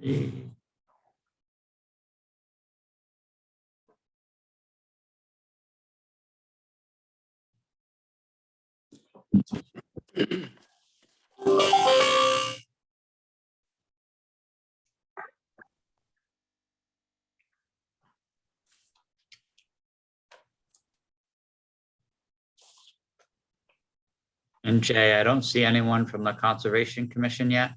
And Jay, I don't see anyone from the Conservation Commission yet.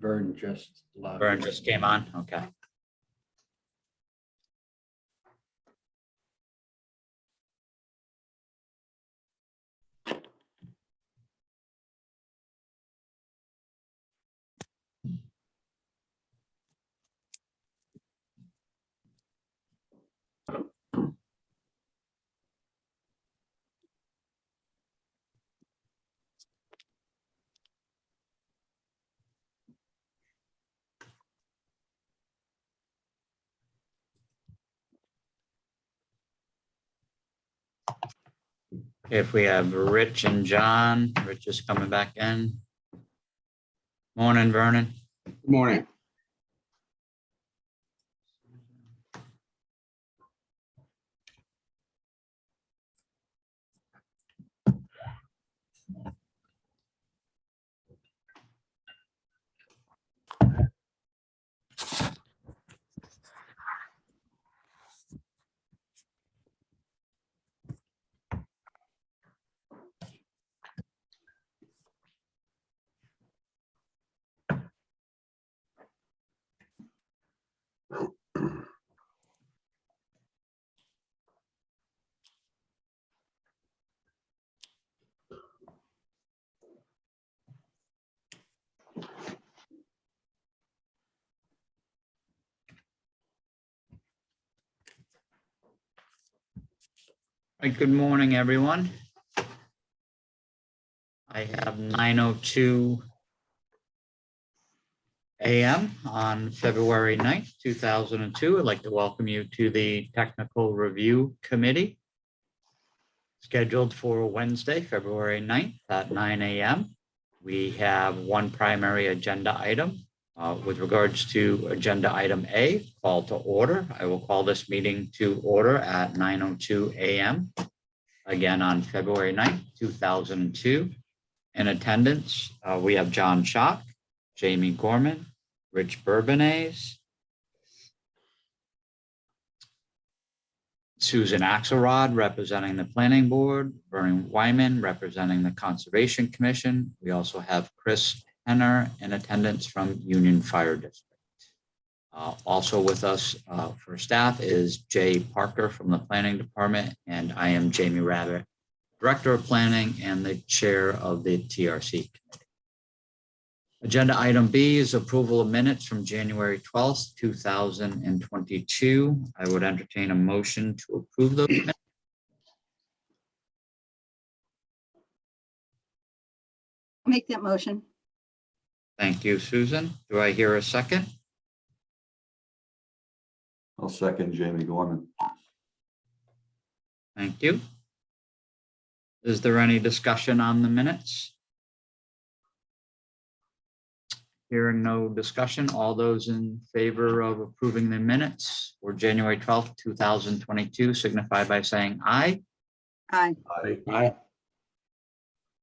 Vern just logged Vern in. just came on, okay. If we have Rich and John, Rich is coming back in. Morning, Vernon. Good morning. Right, good morning, everyone. I have 9:02 a.m. on February 9th, 2002. I'd like to welcome you to the Technical Review Committee, scheduled for Wednesday, February 9th at 9 a.m. We have one primary agenda item. With regards to agenda item A, call to order. I will call this meeting to order at 9:02 a.m. again on February 9th, 2002. In attendance, we have John Schock, Jamie Gorman, Rich Bourbonnais, Susan Axelrod representing the Planning Board, Vernon Wyman representing the Conservation Commission. We also have Chris Henner in attendance from Union Fire District. Also with us for staff is Jay Parker from the Planning Department, and I am Jamie Rabbit, Director of Planning and the Chair of the TRC Committee. Agenda item B is approval of minutes from January 12th, 2022. I would entertain a motion to approve those minutes. Make that motion. Thank you, Susan. Do I hear a second? I'll second Jamie Gorman. Thank you. Is there any discussion on the minutes? Hearing no discussion, all those in favor of approving the minutes for January 12th, 2022 signify by saying aye. Aye. Aye.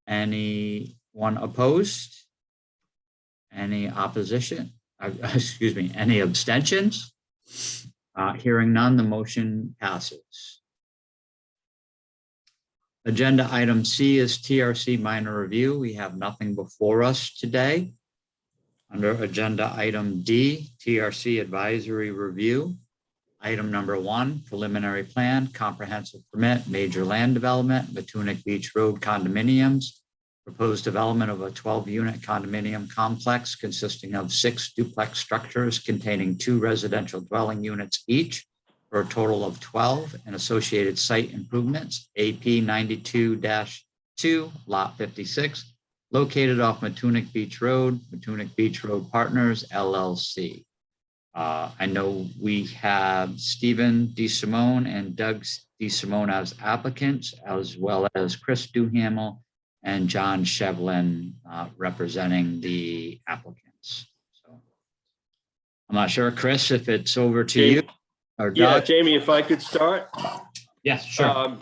Anyone opposed? Any opposition? Excuse me, any abstentions? Hearing none, the motion passes. Agenda item C is TRC minor review. We have nothing before us today. Under agenda item D, TRC advisory review. Item number 1, preliminary plan, comprehensive permit, major land development, Matunic Beach Road condominiums. Proposed development of a 12-unit condominium complex consisting of 6 duplex structures containing 2 residential dwelling units each, for a total of 12, and associated site improvements, AP 92-2, Lot 56, located off Matunic Beach Road Partners, LLC. I know we have Stephen DeSimone and Doug DeSimone as applicants, as well as Chris Duhamel and John Shevlin representing the applicants. So I'm not sure, Chris, if it's over to you or Yeah, Doug. Jamie, if I could start. Yes, sure.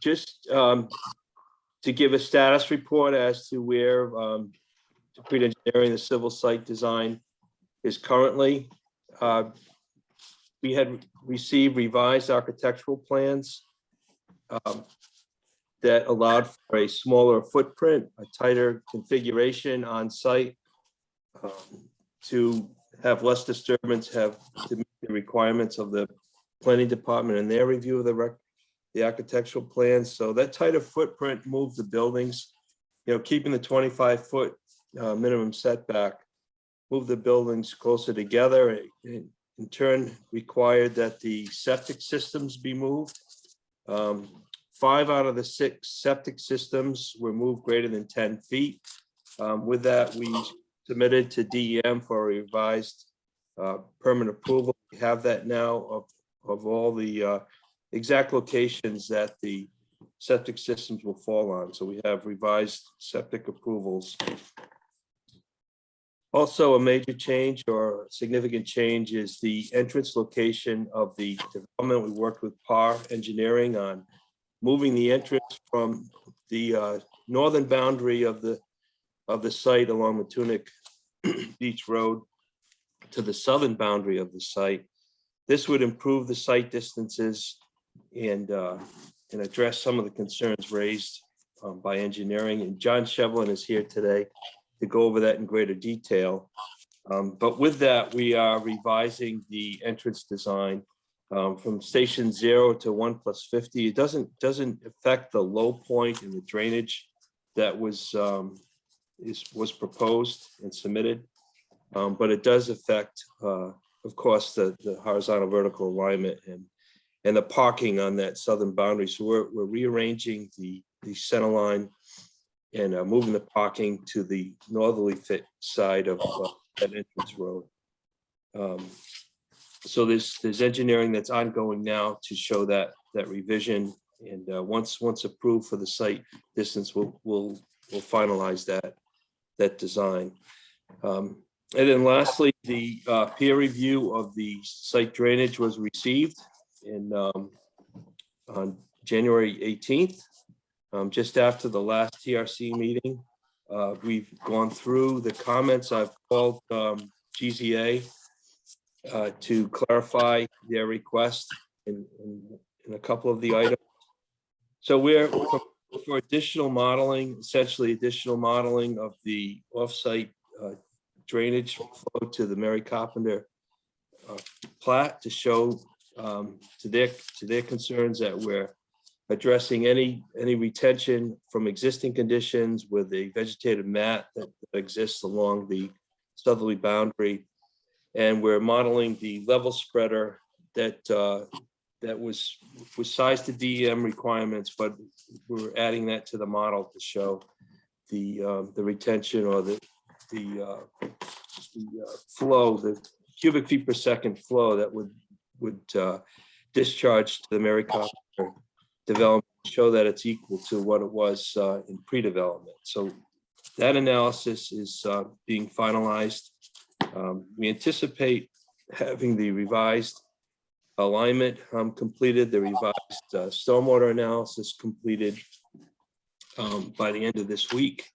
Just to give a status report as to where Capri Engineering, the civil site design is currently. We had received revised architectural plans that allowed for a smaller footprint, a tighter configuration on site to have less disturbance, to meet the requirements of the planning department and their review of the architectural plans. So that tighter footprint moved the buildings, keeping the 25-foot minimum setback, moved the buildings closer together. It in turn required that the septic systems be moved. 5 out of the 6 septic systems were moved greater than 10 feet. With that, we submitted to DEM for a revised permit approval. We have that now of all the exact locations that the septic systems will fall on. So we have revised septic approvals. Also, a major change or significant change is the entrance location of the development. We worked with PAR Engineering on moving the entrance from the northern boundary of the site along Matunic Beach Road to the southern boundary of the site. This would improve the site distances and address some of the concerns raised by engineering. And John Shevlin is here today to go over that in greater detail. But with that, we are revising the entrance design from station 0 to 1+50. It doesn't affect the low point in the drainage that was proposed and submitted, but it does affect, of course, the horizontal vertical alignment and the parking on that southern boundary. So we're rearranging the center line and moving the parking to the northerly fit side of that entrance road. So there's engineering that's ongoing now to show that revision, and once approved for the site distance, we'll finalize that design. And then lastly, the peer review of the site drainage was received on January 18th. Just after the last TRC meeting. We've gone through the comments. I've called GZA to clarify their request in a couple of the items. So we're for additional modeling, essentially additional modeling of the offsite drainage flow to the Mary Carpenter plat to show to their concerns that we're addressing any retention from existing conditions with a vegetative mat that exists along the southerly boundary. And we're modeling the level spreader that was sized to DEM requirements, but we're adding that to the model to show the retention or the flow, the cubic feet per second flow that would discharge to the Mary Carpenter development, show that it's equal to what it was in pre-development. So that analysis is being finalized. We anticipate having the revised alignment completed, the revised stormwater analysis completed by the end of this week,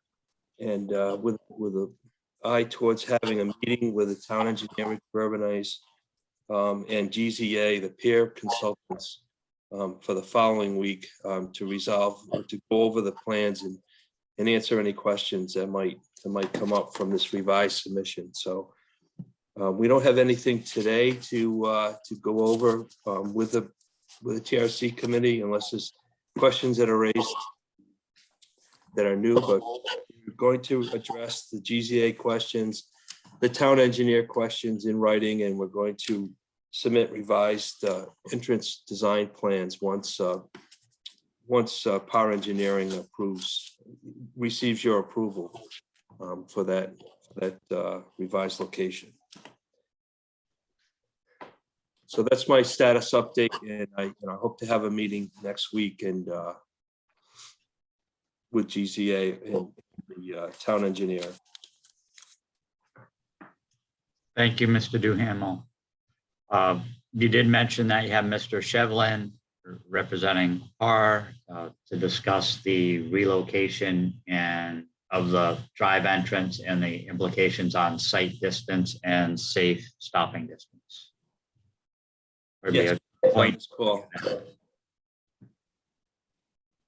and with an eye towards having a meeting with the town engineer, Rich Urbanize, and GZA, the peer consultants, for the following week to resolve or to go over the plans and answer any questions that might come up from this revised submission. So we don't have anything today to go over with the TRC committee unless there's questions that are raised that are new, but we're going to address the GZA questions, the town engineer questions in writing, and we're going to submit revised entrance design plans once Power Engineering receives your approval for that revised location. So that's my status update, and I hope to have a meeting next week and with GZA and the town engineer. Thank you, Mr. Duhamel. You did mention that you have Mr. Shevlin representing R to discuss the relocation and of the drive entrance and the implications on site distance and safe stopping distance. Or be Yes. a point. Cool.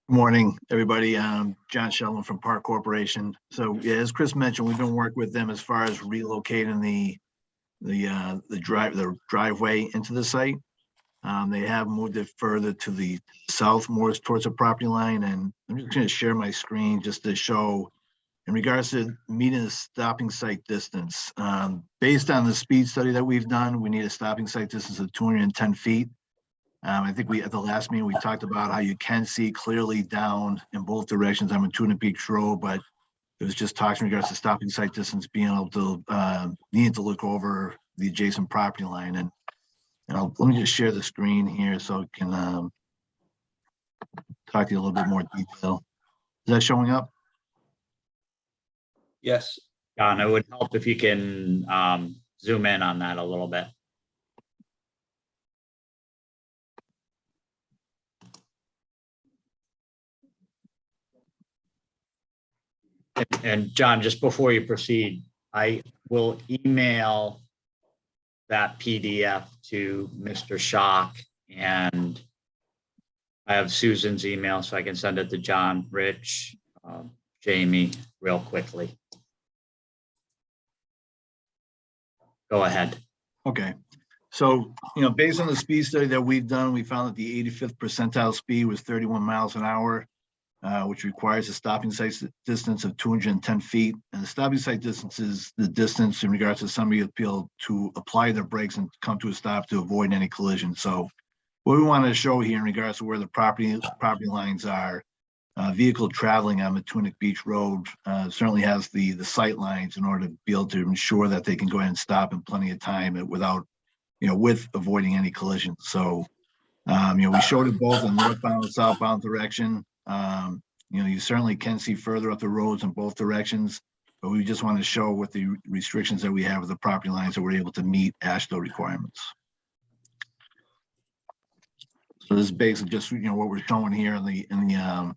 Morning, everybody. John Sheldon from Park Corporation. So yeah, as Chris mentioned, we've been working with them as far as relocating the driveway into the site. They have moved it further to the south, more towards the property line. And I'm just going to share my screen just to show in regards to meeting the stopping site distance. Based on the speed study that we've done, we need a stopping site distance of 210 feet. I think at the last meeting, we talked about how you can see clearly down in both directions on Matuna Beach Road, but it was just talking in regards to stopping site distance, being able to, needing to look over the adjacent property line. And let me just share the screen here so I can talk to you a little bit more detail. Is that showing up? Yes. John, it would help if you can zoom in on that a little bit. And John, just before you proceed, I will email that PDF to Mr. Schock, and I have Susan's email, so I can send it to John, Rich, Jamie, real quickly. Go ahead. Okay. So, based on the speed study that we've done, we found that the 85th percentile speed was 31 miles an hour. Which requires a stopping site distance of 210 feet. And the stopping site distance is the distance in regards to somebody appeal to apply their brakes and come to a stop to avoid any collision. So what we want to show here in regards to where the property lines are, vehicle traveling on Matunic Beach Road certainly has the sight lines in order to be able to ensure that they can go ahead and stop in plenty of time without, with avoiding any collision. So, we showed it both in northbound and southbound direction. You certainly can see further up the roads in both directions, but we just want to show what the restrictions that we have with the property lines that we're able to meet AASHTO requirements. So this is basically just what we're showing here in the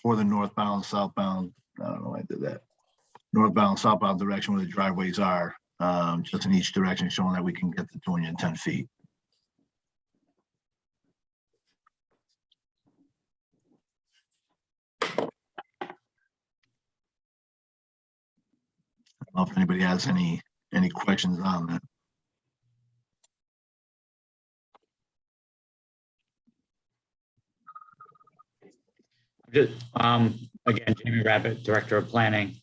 for the northbound, southbound. I don't know why I did that. Northbound, southbound direction where the driveways are, just in each direction, showing that we can get to 210 feet. I don't know if anybody has any questions on that. Just, again, Jamie Rabbit, Director of Planning.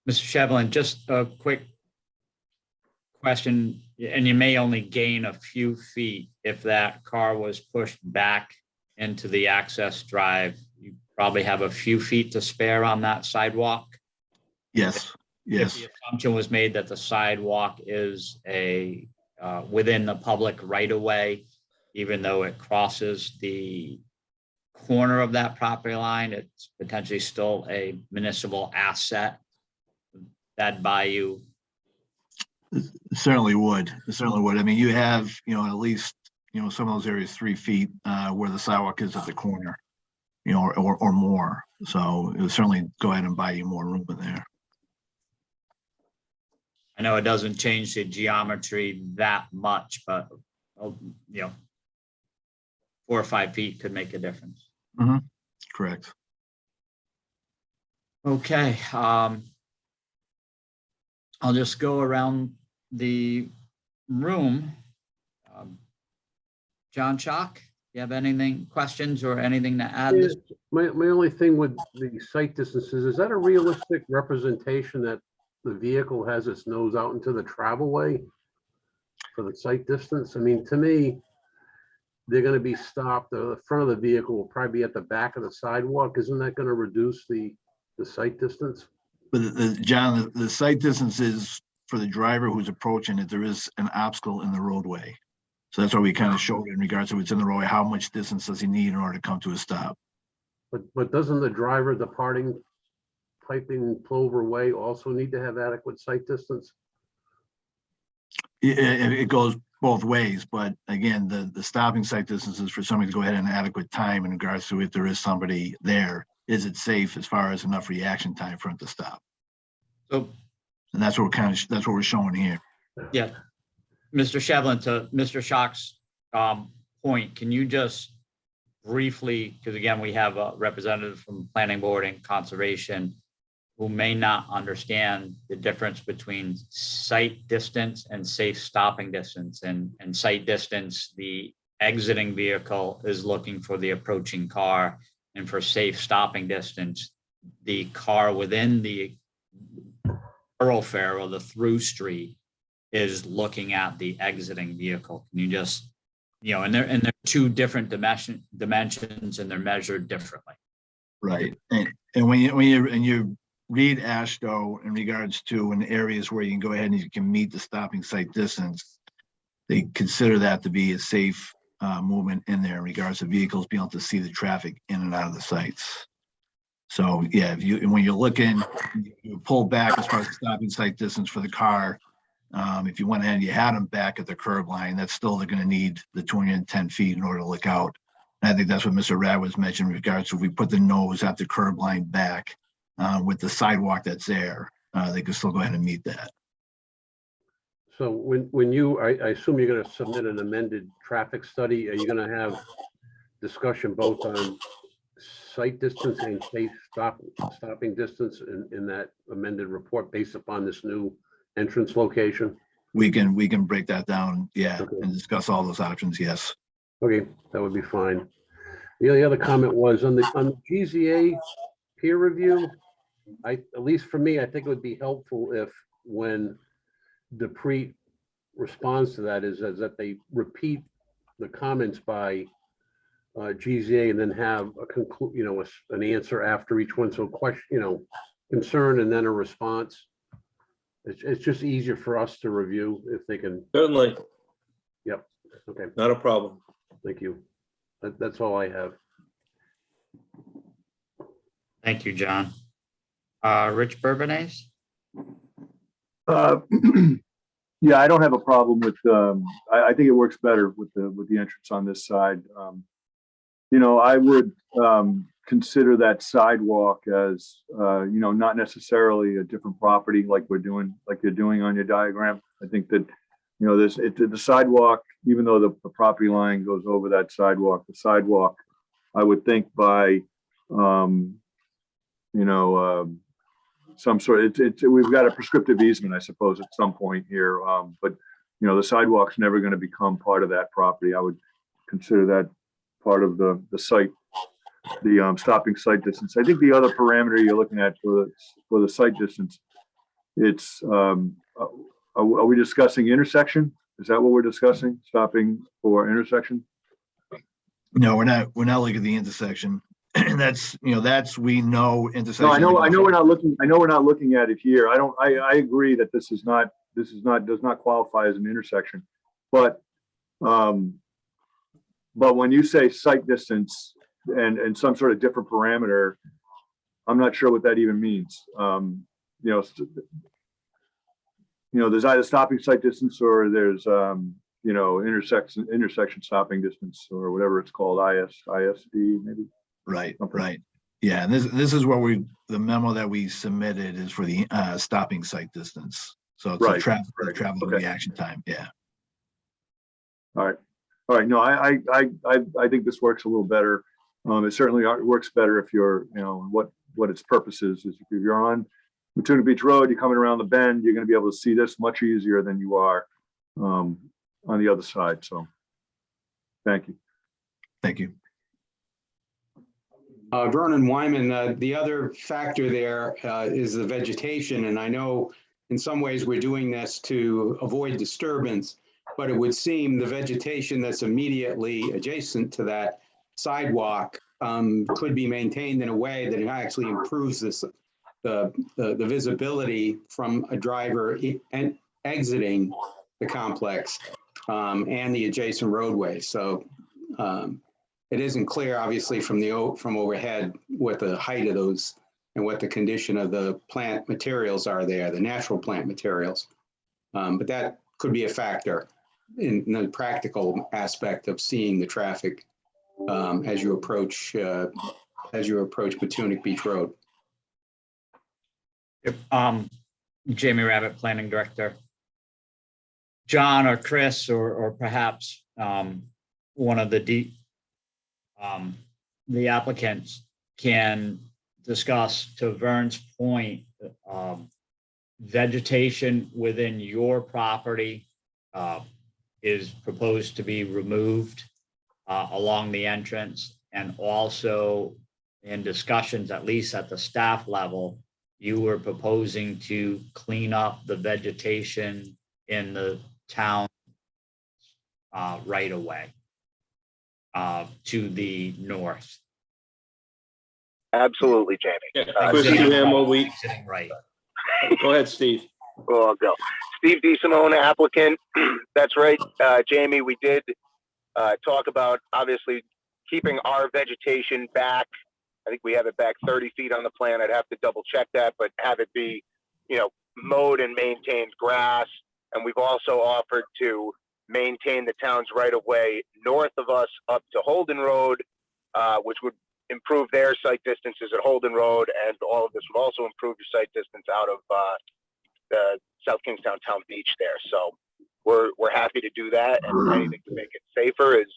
Mr. Shevlin, just a quick question, and you may only gain a few feet if that car was pushed back into the access drive. You probably have a few feet to spare on that sidewalk. Yes. If the assumption was made that the sidewalk is within the public right of way, even though it crosses the corner of that property line, it's potentially still a municipal asset. That buy you? It certainly would. It certainly would. I mean, you have, at least, some of those areas 3 feet where the sidewalk is at the corner, or more. So it would certainly go ahead and buy you more room in there. I know it doesn't change the geometry that much, but 4 or 5 feet could make a difference. Mm-hmm. Correct. Okay. I'll just go around the room. John Schock, you have questions or anything to add? Yeah, my only thing with the site distances, is that a realistic representation that the vehicle has its nose out into the travelway for the site distance? I mean, to me, they're going to be stopped. The front of the vehicle will probably be at the back of the sidewalk. Isn't that going to reduce the site distance? But John, the site distance is for the driver who's approaching it. There is an obstacle in the roadway. So that's what we kind of showed in regards to what's in the roadway, how much distance does he need in order to come to a stop? But doesn't the driver departing Piping Plover Way also need to have adequate sight distance? It goes both ways, but again, the stopping sight distance is for somebody to go ahead in adequate time in regards to if there is somebody there. Is it safe as far as enough reaction time for him to stop? So, And that's what that's what we're showing here. yeah, Mr. Shevlin, to Mr. Schock's point, can you just briefly, because again, we have a representative from Planning Board and Conservation who may not understand the difference between sight distance and safe stopping distance. And sight distance, the exiting vehicle is looking for the approaching car. And for safe stopping distance, the car within the thoroughfare or the through street is looking at the exiting vehicle. Can you just, and they're two different dimensions and they're measured differently. Right. And when you read ASHTO in regards to in areas where you can go ahead and you can meet the stopping sight distance, they consider that to be a safe movement in there in regards to vehicles being able to see the traffic in and out of the sites. So yeah, when you're looking, you pull back as far as the stopping sight distance for the car. If you went ahead and you had them back at the curb line, that's still they're going to need the 210 feet in order to look out. And I think that's what Mr. Rad was mentioning in regards to if we put the nose at the curb line back with the sidewalk that's there, they could still go ahead and meet that. So when you, I assume you're going to submit an amended traffic study. Are you going to have discussion both on sight distance and safe stopping distance in that amended report based upon this new entrance location? We can break that down, yeah, Okay. and discuss all those options, yes. Okay, that would be fine. The only other comment was on the GZA peer review. At least for me, I think it would be helpful if when Dupree responds to that is that they repeat the comments by GZA and then have a an answer after each one. So question, concern and then a response. It's just easier for us to review if they can. Certainly, Yep. Okay. not a problem. Thank you. That's all I have. Thank you, John. Rich Bourbonnais? Yeah, I don't have a problem with, I think it works better with the entrance on this side. I would consider that sidewalk as, not necessarily a different property like you're doing on your diagram. I think that, the sidewalk, even though the property line goes over that sidewalk, I would think by, some sort we've got a prescriptive easement, I suppose, at some point here. But the sidewalk's never going to become part of that property. I would consider that part of the site, the stopping sight distance. I think the other parameter you're looking at for the sight distance, it's are we discussing intersection? Is that what we're discussing? Stopping for intersection? No, we're not looking at the intersection. That's we know intersection. No, I know we're not looking at it here. I agree that this does not qualify as an intersection. But when you say sight distance and some sort of different parameter, I'm not sure what that even means. There's either stopping sight distance or there's intersection stopping distance or whatever it's called, ISD maybe. Right. Yeah, and this is what the memo that we submitted is for the stopping sight distance. So it's Right. travel Okay. reaction time. Yeah. All right. No, I think this works a little better. It certainly works better if you're, what its purpose is if you're on Matuna Beach Road, you're coming around the bend, you're going to be able to see this much easier than you are on the other side. So thank you. Thank you. Vernon Wyman, the other factor there is the vegetation. And I know in some ways we're doing this to avoid disturbance, but it would seem the vegetation that's immediately adjacent to that sidewalk could be maintained in a way that it actually improves the visibility from a driver exiting the complex. and the adjacent roadway. So it isn't clear, obviously, from overhead what the height of those and what the condition of the plant materials are there, the natural plant materials. But that could be a factor in the practical aspect of seeing the traffic as you approach Batunic Beach Road. Yep, Jamie Rabbit, Planning Director. John or Chris or perhaps one of the applicants can discuss, to Vern's point, vegetation within your property is proposed to be removed along the entrance, and also in discussions, at least at the staff level, you were proposing to clean up the vegetation in the town right away to the north. Absolutely, Jamie. Chris Duhamel, Sitting right. go ahead, Steve. Well, I'll go. Steve DeSimone, applicant. That's right, Jamie. We did talk about obviously keeping our vegetation back. I think we have it back 30 feet on the plan. I'd have to double check that, but have it be, mowed and maintained grass. And we've also offered to maintain the town's right of way north of us up to Holden Road, which would improve their site distances at Holden Road, and all of this would also improve your site distance out of the South Kingstown Town Beach there. So we're happy to do that, and anything to make it safer is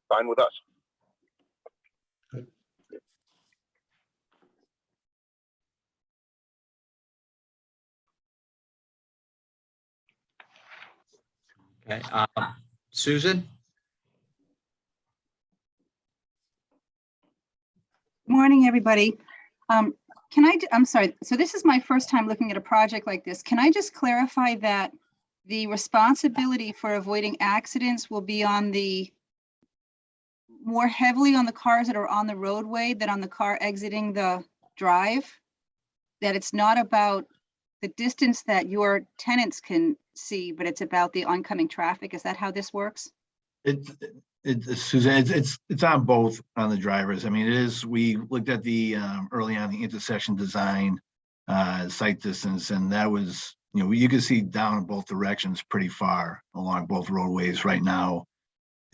fine with us. Okay, Susan? Morning, everybody. I'm sorry, so this is my first time looking at a project like this. Can I just clarify that the responsibility for avoiding accidents will be more heavily on the cars that are on the roadway than on the car exiting the drive? That it's not about the distance that your tenants can see, but it's about the oncoming traffic? Is that how this works? Suzanne, it's on both on the drivers. I mean, we looked at the early on the intersection design, site distance, and that was, you can see down in both directions pretty far along both roadways right now.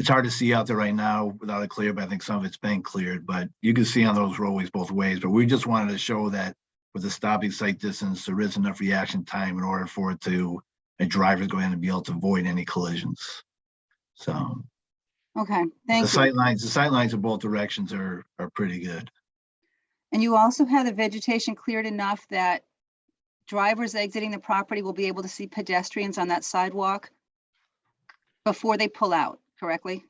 It's hard to see out there right now without it cleared, but I think some of it's been cleared, but you can see on those roadways both ways. But we just wanted to show that with the stopping site distance, there is enough reaction time in order for a driver go in and be able to avoid any collisions. So. Okay, thank The you. the sight lines in both directions are pretty good. And you also have the vegetation cleared enough that drivers exiting the property will be able to see pedestrians on that sidewalk before they pull out, correctly?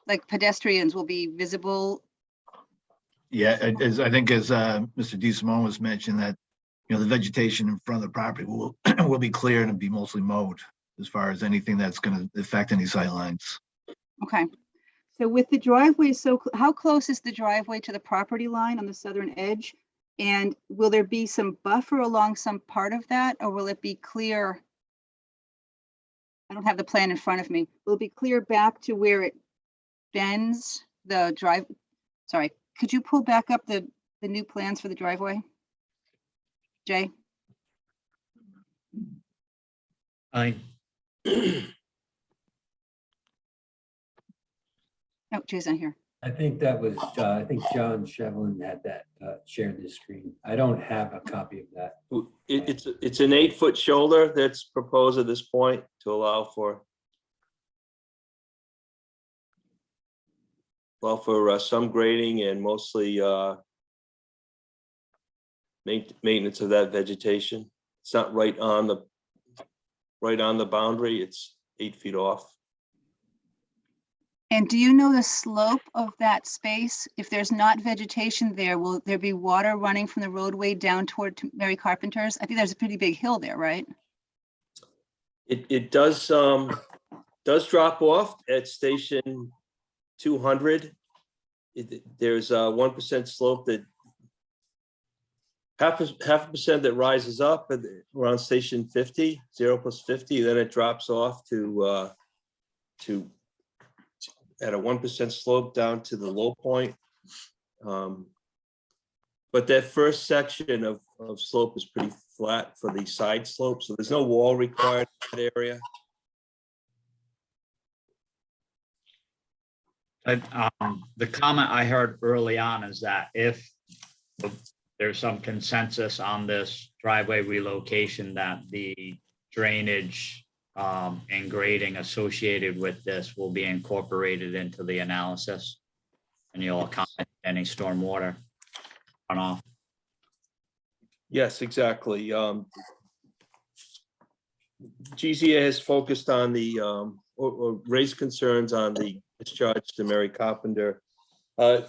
Like pedestrians will be visible? Yeah, I think as Mr. DeSimone was mentioning that, the vegetation in front of the property will will be cleared and be mostly mowed as far as anything that's going to affect any sight lines. Okay. So with the driveway, how close is the driveway to the property line on the southern edge? And will there be some buffer along some part of that, or will it be clear? I don't have the plan in front of me. Will it be clear back to where it bends the drive? Sorry, could you pull back up the new plans for the driveway? Jay? I Oh, Jay's not here. I think that was, I think John Shevlin had that shared the screen. I don't have a copy of that. It's an 8-foot shoulder that's proposed at this point to allow for some grading and mostly maintenance of that vegetation. It's not right on the boundary. It's 8 feet off. And do you know the slope of that space? If there's not vegetation there, will there be water running from the roadway down toward Mary Carpenter's? I think there's a pretty big hill there, right? It does drop off at station 200. There's a 1% slope that half a percent that rises up at around station 50, 0 plus 50, then it drops off to at a 1% slope down to the low point. But that first section of slope is pretty flat for the side slope, so there's no wall required in that area. The comment I heard early on is that if there's some consensus on this driveway relocation, that the drainage and grading associated with this will be incorporated into the analysis, and you'll accommodate any stormwater runoff. Yes, exactly. GZA has focused on the, or raised concerns on the discharge to Mary Carpenter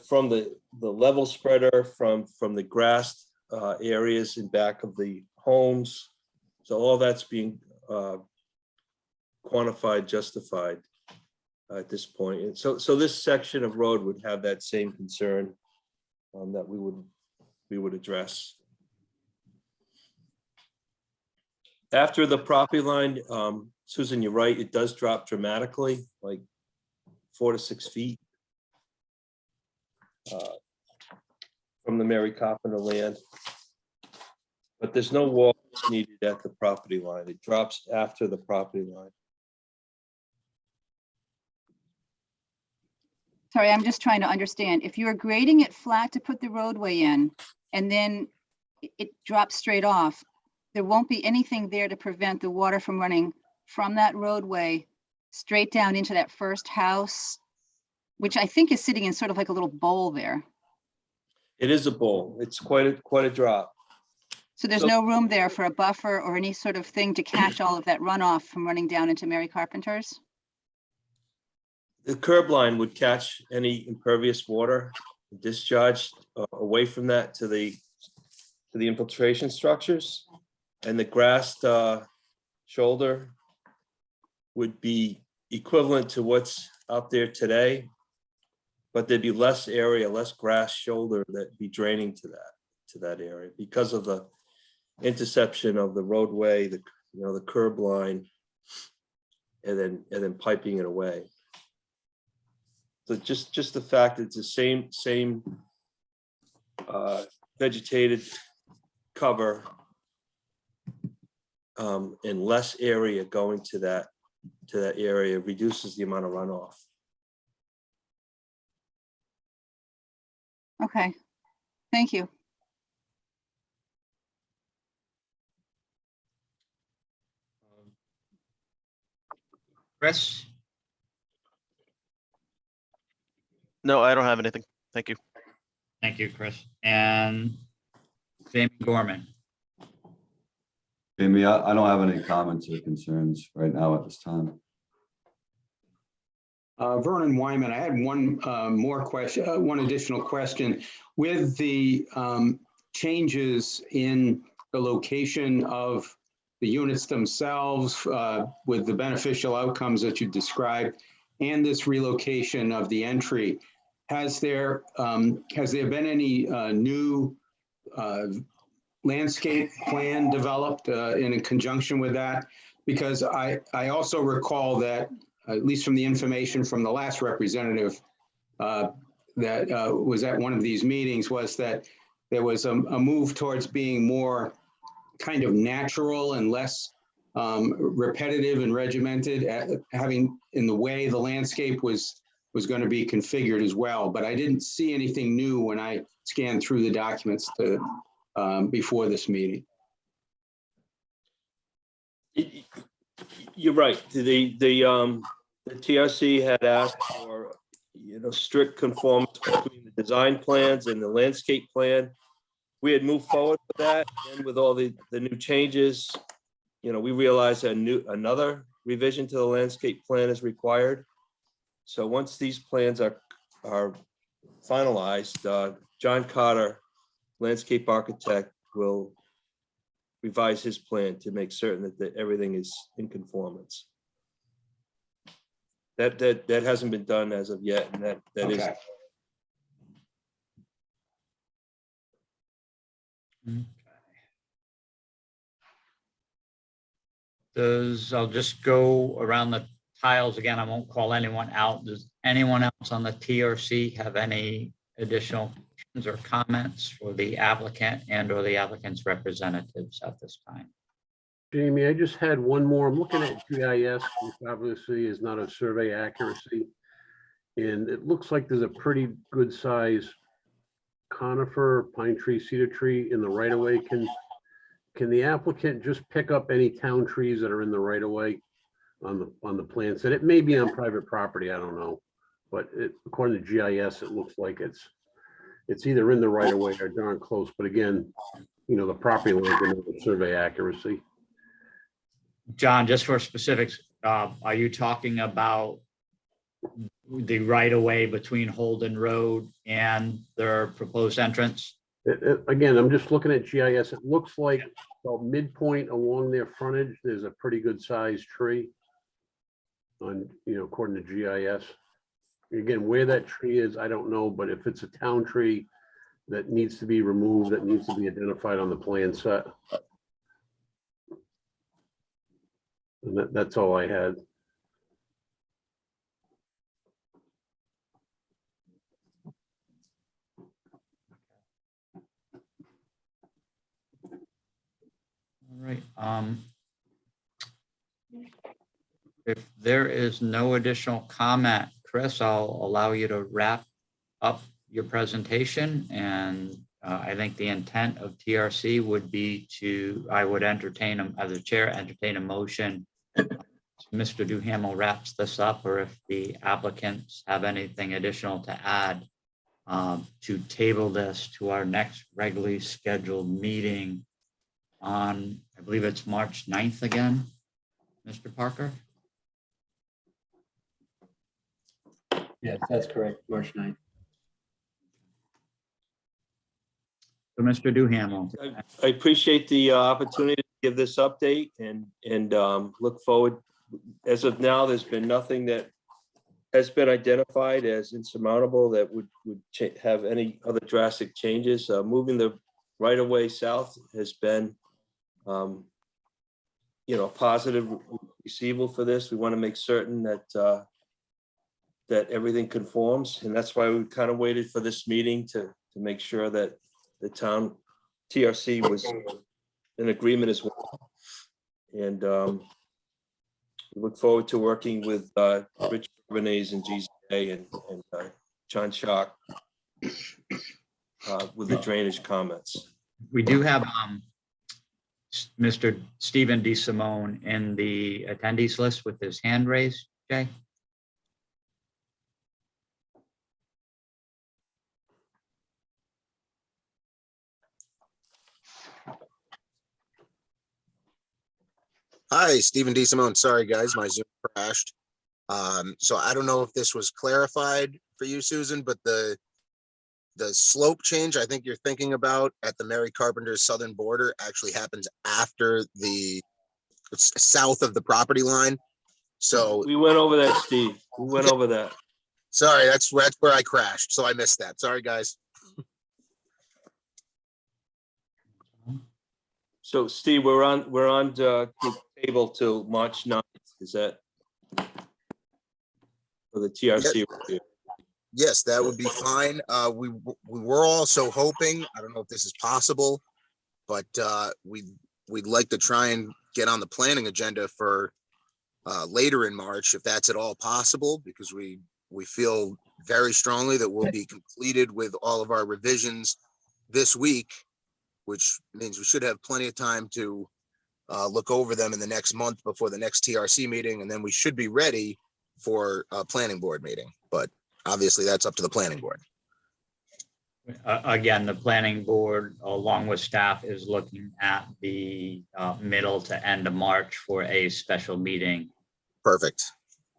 from the level spreader, from the grassed areas in back of the homes. So all that's being quantified, justified at this point. And so this section of road would have that same concern that we would address. After the property line, Susan, you're right, it does drop dramatically, like 4 to 6 feet from the Mary Carpenter land. But there's no wall needed at the property line. It drops after the property line. Sorry, I'm just trying to understand. If you are grading it flat to put the roadway in, and then it drops straight off, there won't be anything there to prevent the water from running from that roadway straight down into that first house, which I think is sitting in sort of like a little bowl there. It is a bowl. It's quite a drop. So there's So- no room there for a buffer or any sort of thing to catch all of that runoff from running down into Mary Carpenter's? The curb line would catch any impervious water discharged away from that to the infiltration structures. And the grassed shoulder would be equivalent to what's out there today, but there'd be less area, less grass shoulder that'd be draining to that area because of the interception of the roadway, the curb line, and then piping it away. So just the fact that it's the same vegetated cover and less area going to that area reduces the amount of runoff. Okay, thank you. Chris? No, I don't have anything. Thank you. Thank you, Chris. And Jamie Gorman. Jamie, I don't have any comments or concerns right now at this time. Vernon Wyman, I had one more question, one additional question. With the changes in the location of the units themselves, with the beneficial outcomes that you described, and this relocation of the entry, has there been any new landscape plan developed in conjunction with that? Because I also recall that, at least from the information from the last representative that was at one of these meetings, was that there was a move towards being more kind of natural and less repetitive and regimented, having in the way the landscape was going to be configured as well. But I didn't see anything new when I scanned through the documents before this meeting. You're right. The TRC had asked for, strict conformance between the design plans and the landscape plan. We had moved forward with that, and with all the new changes, we realized another revision to the landscape plan is required. So once these plans are finalized, John Carter, landscape architect, will revise his plan to make certain that everything is in conformance. That hasn't been done as of yet, and that is. Okay. I'll just go around the tiles again. I won't call anyone out. Does anyone else on the TRC have any additional questions or comments for the applicant and or the applicant's representatives at this time? Jamie, I just had one more. I'm looking at GIS, which obviously is not a survey accuracy. And it looks like there's a pretty good size conifer, pine tree, cedar tree in the right of way. Can the applicant just pick up any town trees that are in the right of way on the plan set? It may be on private property, I don't know. But according to GIS, it looks like it's either in the right of way or darn close. But again, you know, the property line is survey accuracy. John, just for specifics, are you talking about the right of way between Holden Road and their proposed entrance? Again, I'm just looking at GIS. It looks like about midpoint along their frontage, there's a pretty good sized tree on, you know, according to GIS. Again, where that tree is, I don't know, but if it's a town tree that needs to be removed, that needs to be identified on the plan set. And that's all I had. All right. If there is no additional comment, Chris, I'll allow you to wrap up your presentation. And I think the intent of TRC would be I would entertain, as a chair, entertain a motion. Mr. Duhamel wraps this up, or if the applicants have anything additional to add, to table this to our next regularly scheduled meeting on, I believe it's March 9th again, Mr. Parker? Yes, that's correct, March 9th. So Mr. Duhamel. I appreciate the opportunity to give this update and look forward. As of now, there's been nothing that has been identified as insurmountable that would have any other drastic changes. Moving the right of way south has been, you know, positive receivable for this. We want to make certain that that everything conforms, and that's why we kind of waited for this meeting to make sure that the town TRC was in agreement as well. And we look forward to working with Rich Bernays and GZA and John Shock with the drainage comments. We do have Mr. Stephen DeSimone in the attendees list with his hand raised, Jay. Hi, Stephen DeSimone. Sorry, guys, my Zoom crashed. So I don't know if this was clarified for you, Susan, but the slope change I think you're thinking about at the Mary Carpenter's southern border actually happens after it's south of the property line. So We went over that, Steve. We went over that. sorry, that's where I crashed. So I missed that. Sorry, guys. So Steve, we're on the table till March 9th. Is that for the TRC review? Yes, that would be fine. We were also hoping, I don't know if this is possible, but we'd like to try and get on the planning agenda for later in March, if that's at all possible, because we feel very strongly that we'll be completed with all of our revisions this week, which means we should have plenty of time to look over them in the next month before the next TRC meeting, and then we should be ready for a planning board meeting. But obviously, that's up to the planning board. Again, the planning board, along with staff, is looking at the middle to end of March for a special meeting. Perfect.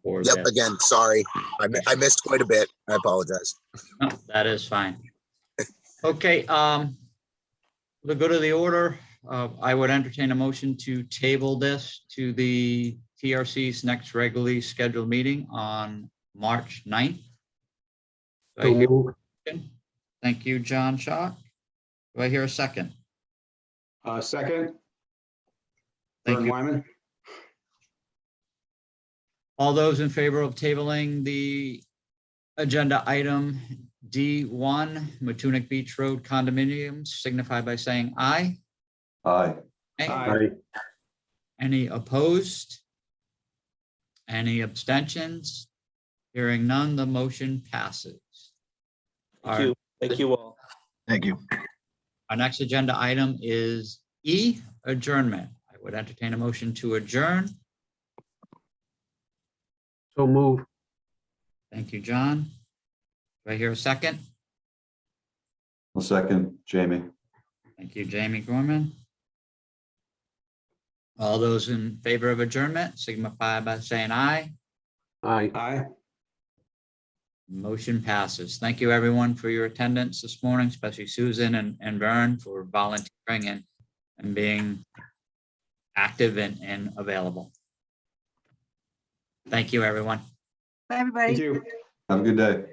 For Yep. this. Again, sorry, I missed quite a bit. I apologize. No, that is fine. Okay. To go to the order, I would entertain a motion to table this to the TRC's next regularly scheduled meeting on March 9th. Do I hear a motion? Thank you, John Shock. Do I hear a second? Second. Thank Vern you. Wyman. All those in favor of tabling the agenda item D1, Matunic Beach Road condominiums, signify by saying aye. Aye. Aye. Any opposed? Any abstentions? Hearing none, the motion passes. Thank you. Thank you all. Thank you. Our next agenda item is E, adjournment. I would entertain a motion to adjourn. So move. Thank you, John. Do I hear a second? I'll second, Jamie. Thank you, Jamie Gorman. All those in favor of adjournment signify by saying aye. Aye. Aye. Motion passes. Thank you, everyone, for your attendance this morning, especially Susan and Vern for volunteering and being active and available. Thank you, everyone. Bye, everybody. Thank you. Have a good day.